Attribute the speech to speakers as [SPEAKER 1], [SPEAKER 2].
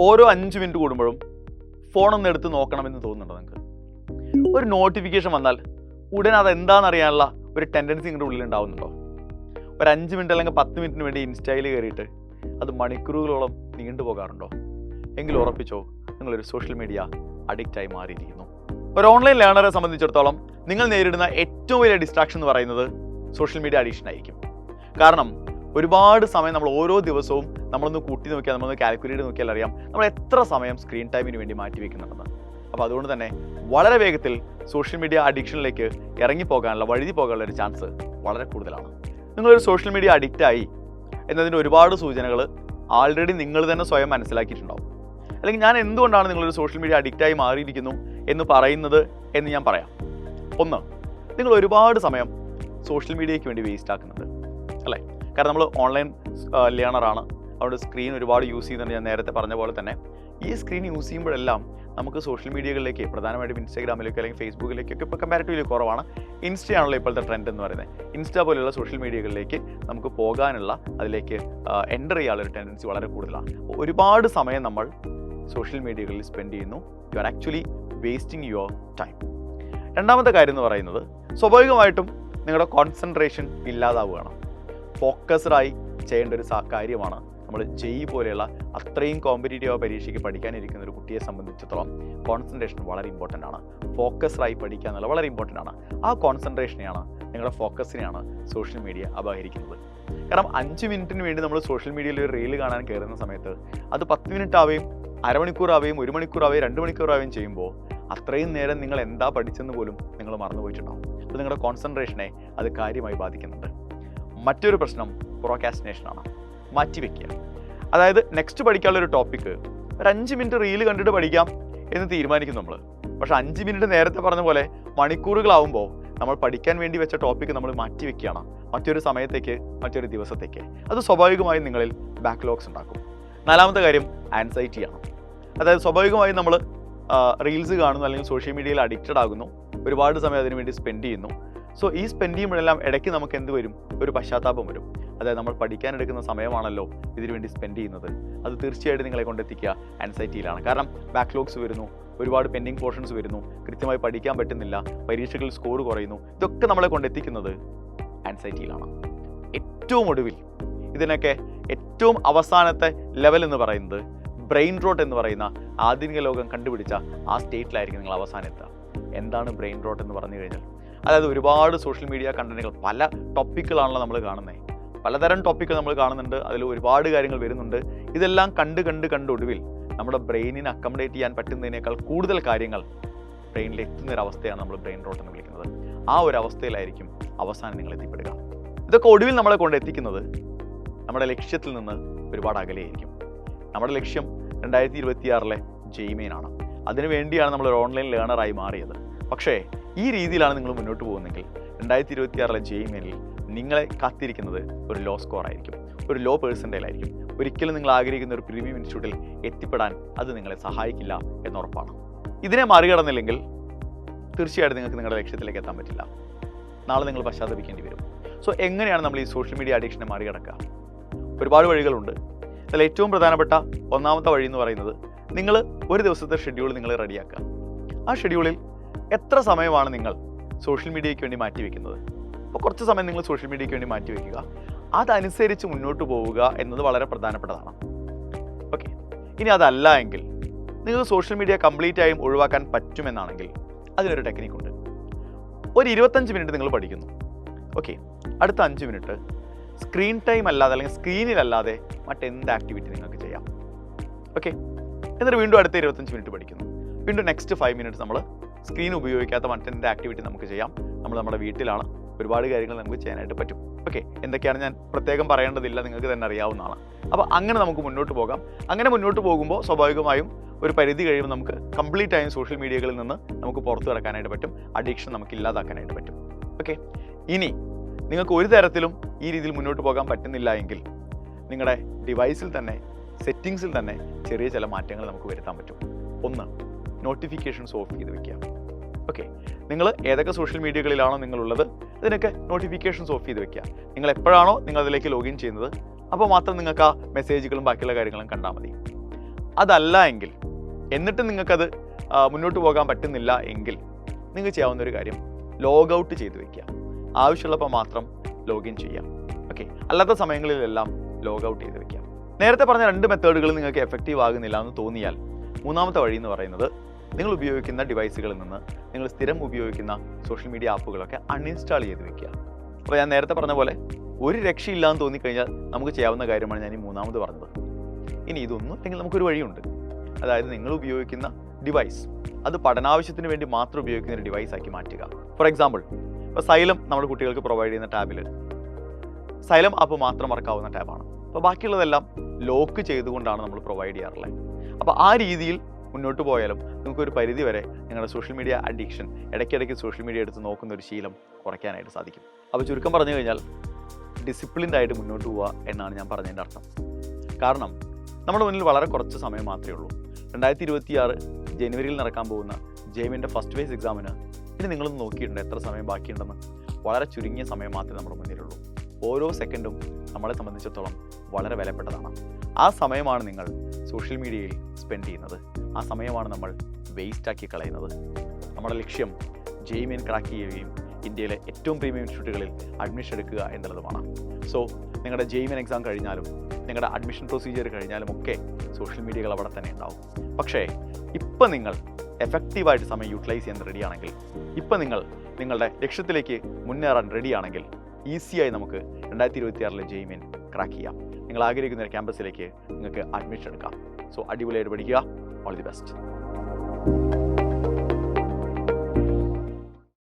[SPEAKER 1] ഓരോ 5 മിനിറ്റ് കൂടുമ്പോഴും ഫോണൊന്ന് എടുത്ത് നോക്കണമെന്ന് തോന്നുന്നുണ്ടോ നിങ്ങൾക്ക്? ഒരു നോട്ടിഫിക്കേഷൻ വന്നാൽ ഉടനെ അതെന്താണെന്നറിയാനുള്ള ഒരു ടെൻഡൻസി നിങ്ങളുടെ ഉള്ളിൽ ഉണ്ടാവുന്നുണ്ടോ? ഒരു 5 മിനിറ്റ് അല്ലെങ്കിൽ 10 മിനിറ്റിന് വേണ്ടി ഇൻസ്റ്റയിൽ കയറിയിട്ട് അത് മണിക്കൂറുകളോളം നീണ്ടുപോകാറുണ്ടോ? എങ്കിൽ ഉറപ്പിച്ചോ, നിങ്ങളൊരു സോഷ്യൽ മീഡിയ അഡിക്റ്റായി മാറിയിരിക്കുന്നു. ഒരു ഓൺലൈൻ ലേണറെ സംബന്ധിച്ചിടത്തോളം നിങ്ങൾ നേരിടുന്ന ഏറ്റവും വലിയ ഡിസ്ട്രാക്ഷൻ എന്ന് പറയുന്നത് സോഷ്യൽ മീഡിയ അഡിക്ഷൻ ആയിരിക്കും. കാരണം ഒരുപാട് സമയം നമ്മൾ ഓരോ ദിവസവും നമ്മളൊന്ന് കൂട്ടി നോക്കിയാൽ, നമ്മളൊന്ന് കാൽക്കുലേറ്റ് നോക്കിയാൽ അറിയാം നമ്മൾ എത്ര സമയം സ്ക്രീൻ ടൈമിന് വേണ്ടി മാറ്റി വെക്കുന്നുണ്ടെന്ന്. അപ്പോൾ അതുകൊണ്ട് തന്നെ വളരെ വേഗത്തിൽ സോഷ്യൽ മീഡിയ അഡിക്ഷനിലേക്ക് ഇറങ്ങിപ്പോകാനുള്ള, വഴുതി പോകാനുള്ള ഒരു ചാൻസ് വളരെ കൂടുതലാണ്. നിങ്ങളൊരു സോഷ്യൽ മീഡിയ അഡിക്റ്റായി എന്നതിൻ്റെ ഒരുപാട് സൂചനകൾ ആൾറെഡി നിങ്ങൾ തന്നെ സ്വയം മനസ്സിലാക്കിയിട്ടുണ്ടാവും. അല്ലെങ്കിൽ ഞാൻ എന്തുകൊണ്ടാണ് നിങ്ങളൊരു സോഷ്യൽ മീഡിയ അഡിക്റ്റായി മാറിയിരിക്കുന്നു എന്ന് പറയുന്നത് എന്ന് ഞാൻ പറയാം. ഒന്ന്, നിങ്ങൾ ഒരുപാട് സമയം സോഷ്യൽ മീഡിയയ്ക്ക് വേണ്ടി വേസ്റ്റ് ആക്കുന്നുണ്ട് അല്ലേ? കാരണം നമ്മൾ ഓൺലൈൻ ലേണറാണ്, അവിടെ സ്ക്രീൻ ഒരുപാട് യൂസ് ചെയ്യുന്നുണ്ട്. ഞാൻ നേരത്തെ പറഞ്ഞ പോലെ തന്നെ ഈ സ്ക്രീൻ യൂസ് ചെയ്യുമ്പോഴെല്ലാം നമുക്ക് സോഷ്യൽ മീഡിയകളിലേക്ക്, പ്രധാനമായിട്ടും ഇൻസ്റ്റാഗ്രാമിലേക്ക് അല്ലെങ്കിൽ ഫേസ്ബുക്കിലേക്കൊക്കെ ഇപ്പോൾ കമ്പാരിറ്റീവ്ലി കുറവാണ്. ഇൻസ്റ്റയാണല്ലോ ഇപ്പോഴത്തെ ട്രെൻഡ് എന്ന് പറയുന്നത്. ഇൻസ്റ്റ പോലെയുള്ള സോഷ്യൽ മീഡിയകളിലേക്ക് നമുക്ക് പോകാനുള്ള, അതിലേക്ക് എൻ്റർ ചെയ്യാനുള്ള ഒരു ടെൻഡൻസി വളരെ കൂടുതലാണ്. ഒരുപാട് സമയം നമ്മൾ സോഷ്യൽ മീഡിയകളിൽ സ്പെൻഡ് ചെയ്യുന്നു. You are actually wasting your time. രണ്ടാമത്തെ കാര്യം എന്ന് പറയുന്നത്, സ്വാഭാവികമായിട്ടും നിങ്ങളുടെ കോൺസെൻട്രേഷൻ ഇല്ലാതാവുകയാണ്. ഫോക്കസ്ഡായി ചെയ്യേണ്ട ഒരു കാര്യമാണ്. നമ്മൾ ജെഇ പോലെയുള്ള അത്രയും കോമ്പറ്റീറ്റീവ് പരീക്ഷയ്ക്ക് പഠിക്കാനിരിക്കുന്ന ഒരു കുട്ടിയെ സംബന്ധിച്ചിടത്തോളം കോൺസെൻട്രേഷൻ വളരെ ഇമ്പോർട്ടൻ്റ് ആണ്. ഫോക്കസ്ഡായി പഠിക്കുക എന്നുള്ളത് വളരെ ഇമ്പോർട്ടൻ്റ് ആണ്. ആ കോൺസെൻട്രേഷനെയാണ്, നിങ്ങളുടെ ഫോക്കസിനെയാണ് സോഷ്യൽ മീഡിയ അപഹരിക്കുന്നത്. കാരണം 5 മിനിറ്റിന് വേണ്ടി നമ്മൾ സോഷ്യൽ മീഡിയയിൽ ഒരു റീൽ കാണാൻ കയറുന്ന സമയത്ത് അത് 10 മിനിറ്റ് ആവുകയും, അരമണിക്കൂറാവുകയും, 1 മണിക്കൂറാവുകയും, 2 മണിക്കൂറാവുകയും ചെയ്യുമ്പോൾ അത്രയും നേരം നിങ്ങൾ എന്താ പഠിച്ചെന്ന് പോലും നിങ്ങൾ മറന്നുപോയിട്ടുണ്ടാവും. അപ്പോൾ നിങ്ങളുടെ കോൺസെൻട്രേഷനെ അത് കാര്യമായി ബാധിക്കുന്നുണ്ട്. മറ്റൊരു പ്രശ്നം പ്രൊക്രാസ്റ്റിനേഷനാണ്, മാറ്റിവെക്കുക. അതായത് നെക്സ്റ്റ് പഠിക്കാനുള്ള ഒരു ടോപ്പിക്ക് ഒരു 5 മിനിറ്റ് റീല് കണ്ടിട്ട് പഠിക്കാം എന്ന് തീരുമാനിക്കും നമ്മൾ. പക്ഷേ 5 മിനിറ്റ് നേരത്തെ പറഞ്ഞ പോലെ മണിക്കൂറുകളാവുമ്പോൾ നമ്മൾ പഠിക്കാൻ വേണ്ടി വെച്ച ടോപ്പിക്ക് നമ്മൾ മാറ്റിവെക്കുകയാണ് മറ്റൊരു സമയത്തേക്ക്, മറ്റൊരു ദിവസത്തേക്ക്. അത് സ്വാഭാവികമായും നിങ്ങളിൽ ബാക്ക്ലോഗ്സ് ഉണ്ടാക്കും. നാലാമത്തെ കാര്യം ആൻസൈറ്റിയാണ്. അതായത് സ്വാഭാവികമായും നമ്മൾ റീൽസ് കാണുന്നു, അല്ലെങ്കിൽ സോഷ്യൽ മീഡിയയിൽ അഡിക്റ്റഡ് ആകുന്നു, ഒരുപാട് സമയം അതിനു വേണ്ടി സ്പെൻഡ് ചെയ്യുന്നു. സോ ഈ സ്പെൻഡ് ചെയ്യുമ്പോഴെല്ലാം ഇടയ്ക്ക് നമുക്ക് എന്ത് വരും? ഒരു പശ്ചാത്താപം വരും. അതായത് നമ്മൾ പഠിക്കാനെടുക്കുന്ന സമയമാണല്ലോ ഇതിനു വേണ്ടി സ്പെൻഡ് ചെയ്യുന്നത്. അത് തീർച്ചയായിട്ടും നിങ്ങളെ കൊണ്ടെത്തിക്കുക ആൻസൈറ്റിയിലാണ്. കാരണം ബാക്ക്ലോഗ്സ് വരുന്നു, ഒരുപാട് പെൻഡിങ് പോർഷൻസ് വരുന്നു, കൃത്യമായി പഠിക്കാൻ പറ്റുന്നില്ല, പരീക്ഷകളിൽ സ്കോർ കുറയുന്നു. ഇതൊക്കെ നമ്മളെ കൊണ്ടെത്തിക്കുന്നത് ആൻസൈറ്റിയിലാണ്. ഏറ്റവും ഒടുവിൽ ഇതിനൊക്കെ ഏറ്റവും അവസാനത്തെ ലെവൽ എന്ന് പറയുന്നത് ബ്രെയിൻ റോട്ട് എന്ന് പറയുന്ന ആധുനിക ലോകം കണ്ടുപിടിച്ച ആ സ്റ്റേറ്റിലായിരിക്കും നിങ്ങൾ അവസാനം എത്തുക. എന്താണ് ബ്രെയിൻ റോട്ട് എന്ന് പറഞ്ഞു കഴിഞ്ഞാൽ, അതായത് ഒരുപാട് സോഷ്യൽ മീഡിയ കണ്ടന്റുകൾ, പല ടോപ്പിക്കുകളാണല്ലോ നമ്മൾ കാണുന്നത്, പലതരം ടോപ്പിക്കുകൾ നമ്മൾ കാണുന്നുണ്ട്, അതിൽ ഒരുപാട് കാര്യങ്ങൾ വരുന്നുണ്ട്. ഇതെല്ലാം കണ്ട് ഒടുവിൽ നമ്മുടെ ബ്രെയിനിനെ അക്കോമഡേറ്റ് ചെയ്യാൻ പറ്റുന്നതിനേക്കാൾ കൂടുതൽ കാര്യങ്ങൾ ബ്രെയിനിൽ എത്തുന്നൊരവസ്ഥയാണ് നമ്മൾ ബ്രെയിൻ റോട്ട് എന്ന് വിളിക്കുന്നത്. ആ ഒരു അവസ്ഥയിലായിരിക്കും അവസാനം നിങ്ങൾ എത്തിപ്പെടുക. ഇതൊക്കെ ഒടുവിൽ നമ്മളെ കൊണ്ട് എത്തിക്കുന്നത് നമ്മുടെ ലക്ഷ്യത്തിൽ നിന്ന് ഒരുപാട് അകലെയായിരിക്കും. നമ്മുടെ ലക്ഷ്യം 2026 ജെഇ മെയിനാണ്. അതിനുവേണ്ടിയാണ് നമ്മളൊരു ഓൺലൈൻ ലേണറായി മാറിയത്. പക്ഷേ ഈ രീതിയിലാണ് നിങ്ങൾ മുന്നോട്ട് പോകുന്നതെങ്കിൽ 2026 ജെഇ മെയിനിൽ നിങ്ങളെ കാത്തിരിക്കുന്നത് ഒരു ലോ സ്കോർ ആയിരിക്കും, ഒരു ലോ പേഴ്സൻറ്റേജായിരിക്കും. ഒരിക്കലും നിങ്ങൾ ആഗ്രഹിക്കുന്ന ഒരു പ്രീമിയം ഇൻസ്റ്റിറ്റ്യൂട്ടിൽ എത്തിപ്പെടാൻ അത് നിങ്ങളെ സഹായിക്കില്ല എന്നുറപ്പാണ്. ഇതിനെ മറികടന്നില്ലെങ്കിൽ തീർച്ചയായിട്ടും നിങ്ങൾക്ക് നിങ്ങളുടെ ലക്ഷ്യത്തിലേക്ക് എത്താൻ പറ്റില്ല. നാളെ നിങ്ങൾ പശ്ചാത്തപിക്കേണ്ടി വരും. സോ എങ്ങനെയാണ് നമ്മൾ ഈ സോഷ്യൽ മീഡിയ അഡിക്ഷനെ മറികടക്കുക? ഒരുപാട് വഴികളുണ്ട്. അതിൽ ഏറ്റവും പ്രധാനപ്പെട്ട ഒന്നാമത്തെ വഴി എന്ന് പറയുന്നത്, നിങ്ങൾ ഒരു ദിവസത്തെ ഷെഡ്യൂൾ നിങ്ങൾ റെഡിയാക്കുക. ആ ഷെഡ്യൂളിൽ എത്ര സമയമാണ് നിങ്ങൾ സോഷ്യൽ മീഡിയയ്ക്ക് വേണ്ടി മാറ്റിവെക്കുന്നത്? അപ്പോൾ കുറച്ച് സമയം നിങ്ങൾ സോഷ്യൽ മീഡിയയ്ക്ക് വേണ്ടി മാറ്റിവെക്കുക. അതനുസരിച്ച് മുന്നോട്ട് പോവുക എന്നത് വളരെ പ്രധാനപ്പെട്ടതാണ്. ഓക്കെ, ഇനി അതല്ല എങ്കിൽ നിങ്ങൾക്ക് സോഷ്യൽ മീഡിയ കംപ്ലീറ്റ് ആയും ഒഴിവാക്കാൻ പറ്റുമെന്നാണെങ്കിൽ അതിനൊരു ടെക്നിക്കുണ്ട്. ഒരു 25 മിനിറ്റ് നിങ്ങൾ പഠിക്കുന്നു. ഓക്കെ, അടുത്ത 5 മിനിറ്റ് സ്ക്രീൻ ടൈം അല്ലാതെ, അല്ലെങ്കിൽ സ്ക്രീനിലല്ലാതെ മറ്റെന്ത് ആക്ടിവിറ്റി നിങ്ങൾക്ക് ചെയ്യാം. ഓക്കെ, എന്നിട്ട് വീണ്ടും അടുത്ത 25 മിനിറ്റ് പഠിക്കുന്നു. വീണ്ടും നെക്സ്റ്റ് 5 മിനിറ്റ്സ് നമ്മൾ സ്ക്രീൻ ഉപയോഗിക്കാത്ത മറ്റെന്ത് ആക്ടിവിറ്റി നമുക്ക് ചെയ്യാം. നമ്മൾ നമ്മുടെ വീട്ടിലാണ്, ഒരുപാട് കാര്യങ്ങൾ നമുക്ക് ചെയ്യാനായിട്ട് പറ്റും. ഓക്കെ, എന്തൊക്കെയാണ് ഞാൻ പ്രത്യേകം പറയേണ്ടതില്ല, നിങ്ങൾക്ക് തന്നെ അറിയാവുന്നതാണ്. അപ്പോൾ അങ്ങനെ നമുക്ക് മുന്നോട്ട് പോകാം. അങ്ങനെ മുന്നോട്ട് പോകുമ്പോൾ സ്വാഭാവികമായും ഒരു പരിധി കഴിയുമ്പോൾ നമുക്ക് കംപ്ലീറ്റ് ആയും സോഷ്യൽ മീഡിയകളിൽ നിന്ന് നമുക്ക് പുറത്തു കിടക്കാനായിട്ട് പറ്റും. അഡിക്ഷൻ നമുക്ക് ഇല്ലാതാക്കാനായിട്ട് പറ്റും. ഓക്കെ, ഇനി നിങ്ങൾക്ക് ഒരു തരത്തിലും ഈ രീതിയിൽ മുന്നോട്ട് പോകാൻ പറ്റുന്നില്ല എങ്കിൽ നിങ്ങളുടെ ഡിവൈസിൽ തന്നെ, സെറ്റിങ്സിൽ തന്നെ ചെറിയ ചില മാറ്റങ്ങൾ നമുക്ക് വരുത്താൻ പറ്റും. ഒന്ന്, നോട്ടിഫിക്കേഷൻസ് ഓഫ് ചെയ്ത് വെക്കുക. ഓക്കെ, നിങ്ങൾ ഏതൊക്കെ സോഷ്യൽ മീഡിയകളിലാണോ നിങ്ങളുള്ളത് അതിനൊക്കെ നോട്ടിഫിക്കേഷൻസ് ഓഫ് ചെയ്ത് വെക്കുക. നിങ്ങൾ എപ്പോഴാണോ നിങ്ങൾ അതിലേക്ക് ലോഗിൻ ചെയ്യുന്നത് അപ്പോൾ മാത്രം നിങ്ങൾക്ക് ആ മെസ്സേജുകളും ബാക്കിയുള്ള കാര്യങ്ങളും കണ്ടാൽ മതി. അതല്ല എങ്കിൽ, എന്നിട്ട് നിങ്ങൾക്കത് മുന്നോട്ട് പോകാൻ പറ്റുന്നില്ല എങ്കിൽ നിങ്ങൾ ചെയ്യാവുന്ന ഒരു കാര്യം ലോഗ് ഔട്ട് ചെയ്ത് വെക്കുക. ആവശ്യമുള്ളപ്പോൾ മാത്രം ലോഗിൻ ചെയ്യാം. ഓക്കെ, അല്ലാത്ത സമയങ്ങളിലെല്ലാം ലോഗ് ഔട്ട് ചെയ്ത് വെക്കുക. നേരത്തെ പറഞ്ഞ 2 മെത്തേഡുകൾ നിങ്ങൾക്ക് എഫക്റ്റീവ് ആകുന്നില്ല എന്ന് തോന്നിയാൽ മൂന്നാമത്തെ വഴി എന്ന് പറയുന്നത് നിങ്ങൾ ഉപയോഗിക്കുന്ന ഡിവൈസുകളിൽ നിന്ന് നിങ്ങൾ സ്ഥിരം ഉപയോഗിക്കുന്ന സോഷ്യൽ മീഡിയ ആപ്പുകളൊക്കെ അൺഇൻസ്റ്റാൾ ചെയ്ത് വെക്കുക. അപ്പോൾ ഞാൻ നേരത്തെ പറഞ്ഞ പോലെ ഒരു രക്ഷയില്ലാന്ന് തോന്നിക്കഴിഞ്ഞാൽ നമുക്ക് ചെയ്യാവുന്ന കാര്യമാണ് ഞാൻ ഈ മൂന്നാമത് പറഞ്ഞത്. ഇനി ഇതൊന്നും അല്ലെങ്കിൽ നമുക്കൊരു വഴിയുണ്ട്. അതായത് നിങ്ങൾ ഉപയോഗിക്കുന്ന ഡിവൈസ് അത് പഠനാവശ്യത്തിന് വേണ്ടി മാത്രം ഉപയോഗിക്കുന്ന ഒരു ഡിവൈസ് ആക്കി മാറ്റുക. ഫോർ എക്സാമ്പിൾ, ഇപ്പോൾ സൈലം നമ്മുടെ കുട്ടികൾക്ക് പ്രൊവൈഡ് ചെയ്യുന്ന ടാബിൽ സൈലം ആപ്പ് മാത്രം വർക്കാവുന്ന ടാബാണ്. അപ്പോൾ ബാക്കിയുള്ളതെല്ലാം ലോക്ക് ചെയ്തുകൊണ്ടാണ് നമ്മൾ പ്രൊവൈഡ് ചെയ്യാറുള്ളത്. അപ്പോൾ ആ രീതിയിൽ മുന്നോട്ട് പോയാലും നിങ്ങൾക്കൊരു പരിധി വരെ നിങ്ങളുടെ സോഷ്യൽ മീഡിയ അഡിക്ഷൻ, ഇടയ്ക്കിടയ്ക്ക് സോഷ്യൽ മീഡിയ എടുത്ത് നോക്കുന്ന ഒരു ശീലം കുറയ്ക്കാനായിട്ട് സാധിക്കും. അപ്പോൾ ചുരുക്കം പറഞ്ഞു കഴിഞ്ഞാൽ ഡിസിപ്ലിൻഡ് ആയിട്ട് മുന്നോട്ട് പോവുക എന്നാണ് ഞാൻ പറഞ്ഞതിൻ്റെ അർത്ഥം. കാരണം നമ്മുടെ മുന്നിൽ വളരെ കുറച്ച് സമയം മാത്രമേ ഉള്ളൂ. 2026 ജനുവരിയിൽ നടക്കാൻ പോകുന്ന ജെയിമിൻ്റെ ഫസ്റ്റ് ഫേസ് എക്സാമിന് ഇനി നിങ്ങളൊന്ന് നോക്കിയിട്ടുണ്ട് എത്ര സമയം ബാക്കിയുണ്ടെന്ന്. വളരെ ചുരുങ്ങിയ സമയം മാത്രമേ നമ്മുടെ മുന്നിലുള്ളൂ. ഓരോ സെക്കൻഡും നമ്മളെ സംബന്ധിച്ചിടത്തോളം വളരെ വിലപ്പെട്ടതാണ്. ആ സമയമാണ് നിങ്ങൾ സോഷ്യൽ മീഡിയയിൽ സ്പെൻഡ് ചെയ്യുന്നത്. ആ സമയമാണ് നമ്മൾ വേസ്റ്റാക്കി കളയുന്നത്. നമ്മുടെ ലക്ഷ്യം ജെയിമിൻ ക്രാക്ക് ചെയ്യുകയും ഇന്ത്യയിലെ ഏറ്റവും പ്രീമിയം ഇൻസ്റ്റിറ്റ്യൂട്ടുകളിൽ അഡ്മിഷൻ എടുക്കുക എന്നുള്ളതുമാണ്. സോ നിങ്ങളുടെ ജെയിമിൻ എക്സാം കഴിഞ്ഞാലും നിങ്ങളുടെ അഡ്മിഷൻ പ്രൊസീജിയർ കഴിഞ്ഞാലും ഒക്കെ സോഷ്യൽ മീഡിയകൾ അവിടെ തന്നെ ഉണ്ടാവും. പക്ഷേ ഇപ്പം നിങ്ങൾ എഫക്റ്റീവായിട്ട് സമയം യൂട്ടിലൈസ് ചെയ്യാൻ റെഡിയാണെങ്കിൽ, ഇപ്പം നിങ്ങൾ നിങ്ങളുടെ ലക്ഷ്യത്തിലേക്ക് മുന്നേറാൻ റെഡിയാണെങ്കിൽ ഈസിയായി നമുക്ക് 2026 ജെയിമിൻ ക്രാക്ക് ചെയ്യാം. നിങ്ങൾ ആഗ്രഹിക്കുന്ന ഒരു ക്യാമ്പസിലേക്ക് നിങ്ങൾക്ക് അഡ്മിഷൻ എടുക്കാം. സോ അടിപൊളിയായിട്ട് പഠിക്കുക. All the best.